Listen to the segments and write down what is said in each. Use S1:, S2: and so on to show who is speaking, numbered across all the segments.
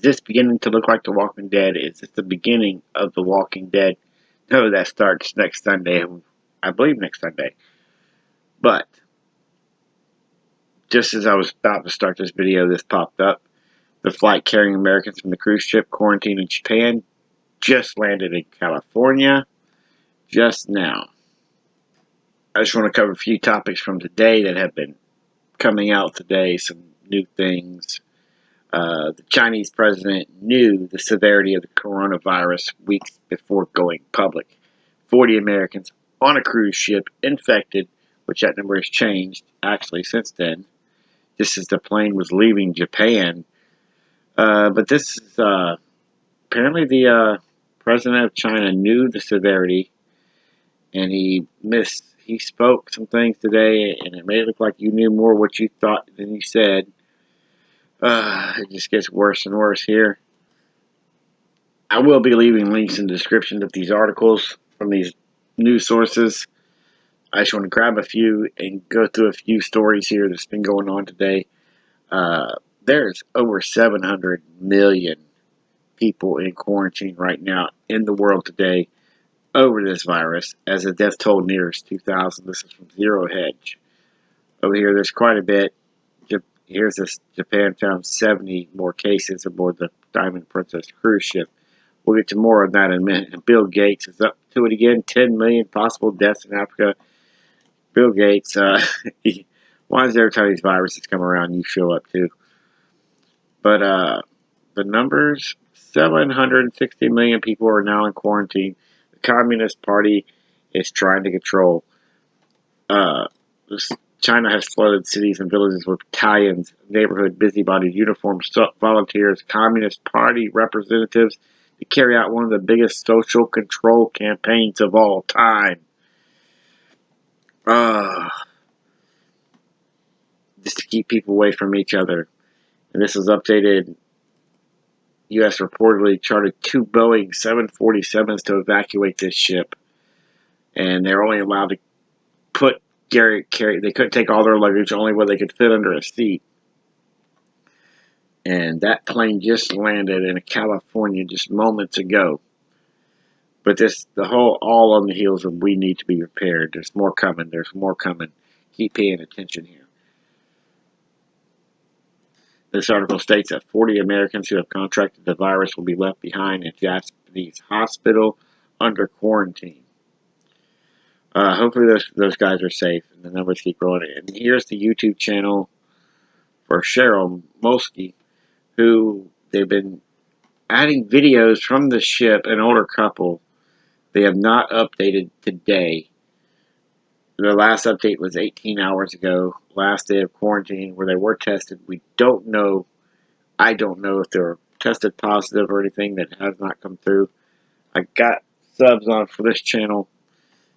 S1: this beginning to look like The Walking Dead? Is this the beginning of The Walking Dead? No, that starts next Sunday. I believe next Sunday. But just as I was about to start this video, this popped up. The flight carrying Americans from the cruise ship quarantined in Japan just landed in California just now. I just want to cover a few topics from today that have been coming out today, some new things. The Chinese president knew the severity of the coronavirus weeks before going public. 40 Americans on a cruise ship infected, which that number has changed actually since then, just as the plane was leaving Japan. But this is apparently the president of China knew the severity, and he spoke some things today, and it made it look like you knew more what you thought than you said. It just gets worse and worse here. I will be leaving links in the description of these articles from these news sources. I just want to grab a few and go through a few stories here that's been going on today. There's over 700 million people in quarantine right now in the world today over this virus, as the death toll nears 2,000. This is from Zero Hedge. Over here, there's quite a bit. Here's this: Japan found 70 more cases aboard the Diamond Princess cruise ship. We'll get to more of that in a minute. And Bill Gates is up to it again. 10 million possible deaths in Africa. Bill Gates, why is every time these viruses come around, you show up too? But the numbers: 760 million people are now in quarantine. The Communist Party is trying to control. China has flooded cities and villages with battalions, neighborhood busybodies, uniformed volunteers, Communist Party representatives to carry out one of the biggest social control campaigns of all time. Just to keep people away from each other. And this was updated. U.S. reportedly chartered 2 Boeing 747s to evacuate this ship. And they're only allowed to carry. They couldn't take all their luggage, only what they could fit under a seat. And that plane just landed in California just moments ago. But all on the heels of we need to be prepared. There's more coming. There's more coming. Keep paying attention here. This article states that 40 Americans who have contracted the virus will be left behind in Japanese hospital under quarantine. Hopefully those guys are safe and the numbers keep growing. And here's the YouTube channel for Cheryl Molsky, who they've been adding videos from the ship, an older couple. They have not updated today. Their last update was 18 hours ago, last day of quarantine, where they were tested. We don't know. I don't know if they were tested positive or anything. That has not come through. I got subs on for this channel,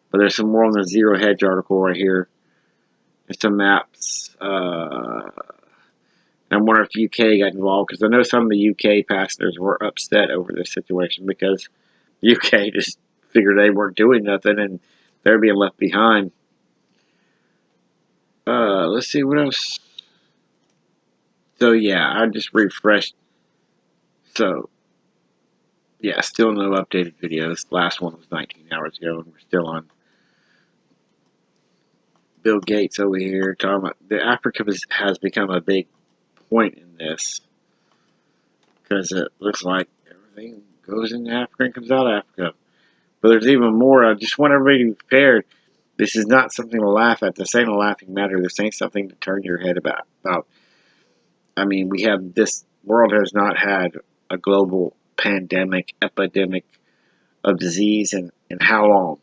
S1: but there's some more on the Zero Hedge article right here. And some maps. I'm wondering if UK got involved, because I know some of the UK passengers were upset over this situation because UK just figured they weren't doing nothing and they're being left behind. Let's see what else. So yeah, I just refreshed. So yeah, still no updated videos. Last one was 19 hours ago, and we're still on. Bill Gates over here talking about the Africa has become a big point in this, because it looks like everything goes into Africa and comes out of Africa. But there's even more. I just want everybody to be prepared. This is not something to laugh at. This ain't a laughing matter. This ain't something to turn your head about. I mean, this world has not had a global epidemic of disease in how long?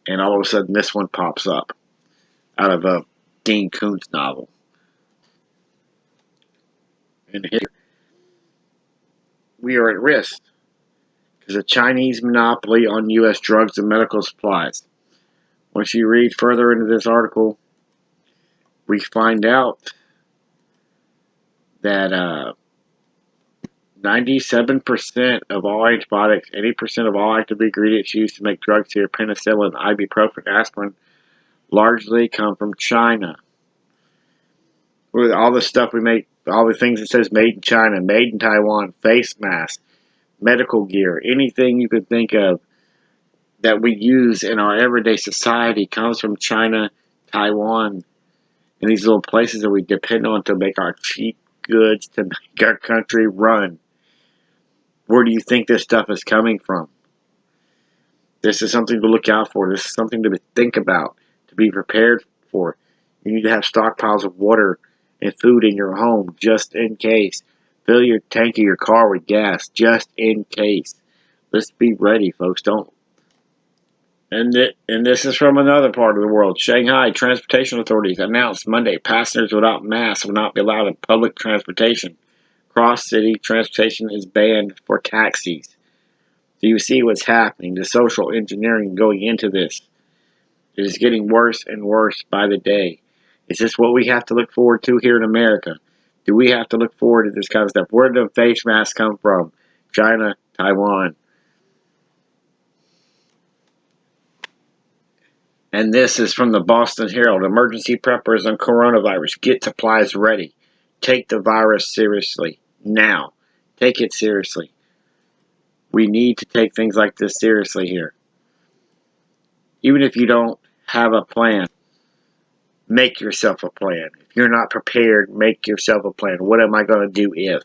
S1: And all of a sudden this one pops up out of a Dean Koontz novel. And here we are at risk because of Chinese monopoly on U.S. drugs and medical supplies. Once you read further into this article, we find out that 97% of all antibiotics, 80% of all active ingredients used to make drugs here, penicillin, ibuprofen, aspirin, largely come from China. With all the stuff we make all the things that says made in China, made in Taiwan, face masks, medical gear, anything you could think of that we use in our everyday society comes from China, Taiwan, and these little places that we depend on to make our cheap goods, to make our country run. Where do you think this stuff is coming from? This is something to look out for. This is something to think about, to be prepared for. You need to have stockpiles of water and food in your home just in case. Fill your tank of your car with gas just in case. Let's be ready, folks. Don't. And this is from another part of the world. Shanghai transportation authorities announced Monday passengers without masks will not be allowed in public transportation. Cross-city transportation is banned for taxis. So you see what's happening, the social engineering going into this. It is getting worse and worse by the day. Is this what we have to look forward to here in America? Do we have to look forward to this kind of stuff? Where do the face masks come from? China, Taiwan. And this is from the Boston Herald. Emergency preppers on coronavirus. Get supplies ready. Take the virus seriously. Now. Take it seriously. We need to take things like this seriously here. Even if you don't have a plan, make yourself a plan. If you're not prepared, make yourself a plan. What am I going to do if?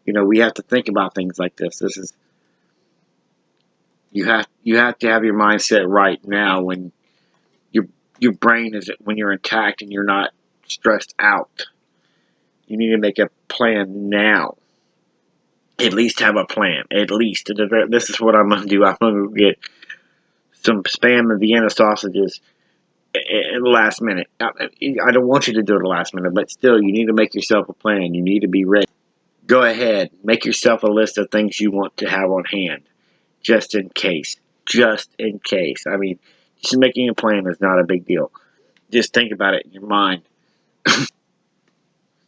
S1: We have to think about things like this. This is you have to have your mindset right now when your brain is when you're intact and you're not stressed out. You need to make a plan now. At least have a plan. At least. This is what I'm going to do. I'm going to get some Spam and Vienna sausages at the last minute. I don't want you to do it at the last minute, but still, you need to make yourself a plan. You need to be ready. Go ahead. Make yourself a list of things you want to have on hand. Just in case. Just in case. I mean, just making a plan is not a big deal. Just think about it in your mind.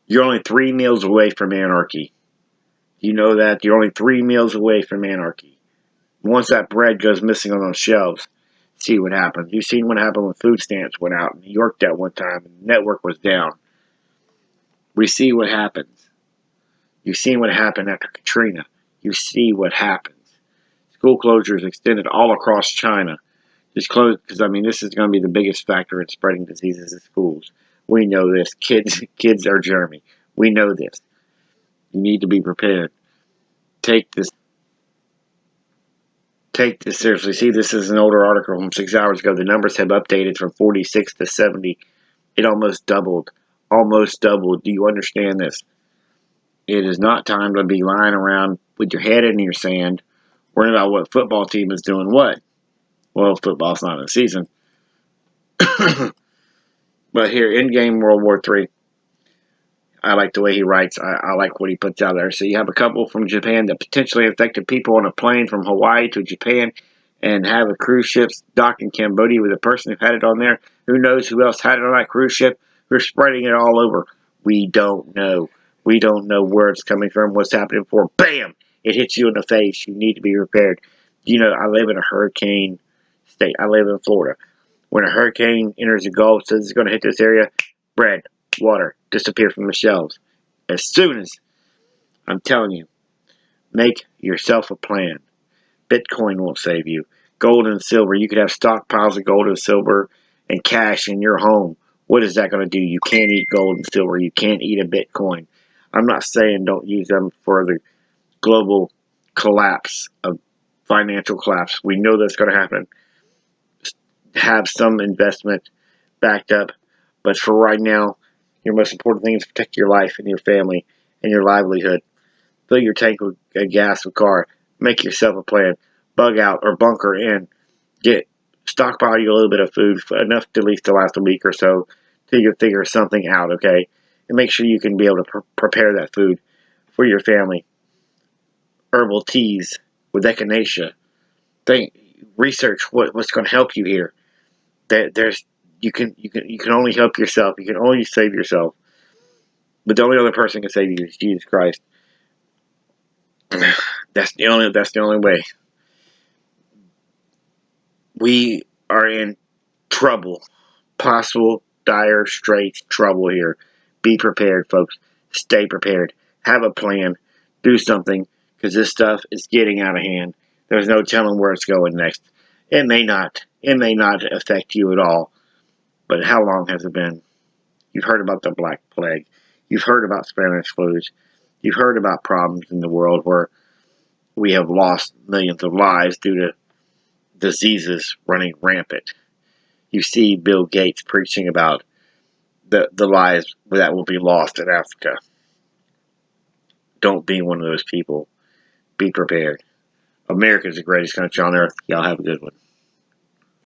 S1: You're only 3 meals away from anarchy. You know that? You're only 3 meals away from anarchy. Once that bread goes missing on those shelves, see what happens. You've seen what happened when food stamps went out in New York that one time and the network was down. We see what happens. You've seen what happened after Katrina. You see what happens. School closures extended all across China. Just close because this is going to be the biggest factor in spreading diseases in schools. We know this. Kids are germy. We know this. You need to be prepared. Take this seriously. See, this is an older article from 6 hours ago. The numbers have updated from 46 to 70. It almost doubled. Almost doubled. Do you understand this? It is not time to be lying around with your head in your sand, worrying about what football team is doing what. Well, football's not in season. But here, Endgame World War III. I like the way he writes. I like what he puts out there. So you have a couple from Japan that potentially infected people on a plane from Hawaii to Japan and have a cruise ship docked in Cambodia with a person who had it on there. Who knows who else had it on that cruise ship? We're spreading it all over. We don't know. We don't know where it's coming from, what's happening for. Bam! It hits you in the face. You need to be prepared. I live in a hurricane state. I live in Florida. When a hurricane enters the Gulf, says it's going to hit this area, bread, water, disappear from the shelves. As soon as, I'm telling you, make yourself a plan. Bitcoin won't save you. Gold and silver, you could have stockpiles of gold and silver and cash in your home. What is that going to do? You can't eat gold and silver. You can't eat a Bitcoin. I'm not saying don't use them for the global collapse of financial collapse. We know that's going to happen. Have some investment backed up. But for right now, your most important thing is protect your life and your family and your livelihood. Fill your tank with gas with car. Make yourself a plan. Bug out or bunker in. Stockpile you a little bit of food, enough to at least to last a week or so till you figure something out, okay? And make sure you can be able to prepare that food for your family. Herbal teas with echinacea. Research what's going to help you here. You can only help yourself. You can only save yourself. But the only other person can save you is Jesus Christ. That's the only way. We are in trouble. Possible dire straits trouble here. Be prepared, folks. Stay prepared. Have a plan. Do something, because this stuff is getting out of hand. There's no telling where it's going next. It may not. It may not affect you at all. But how long has it been? You've heard about the Black Plague. You've heard about Spanish flus. You've heard about problems in the world where we have lost millions of lives due to diseases running rampant. You see Bill Gates preaching about the lives that will be lost in Africa. Don't be one of those people. Be prepared. America is the greatest country on earth. Y'all have a good one.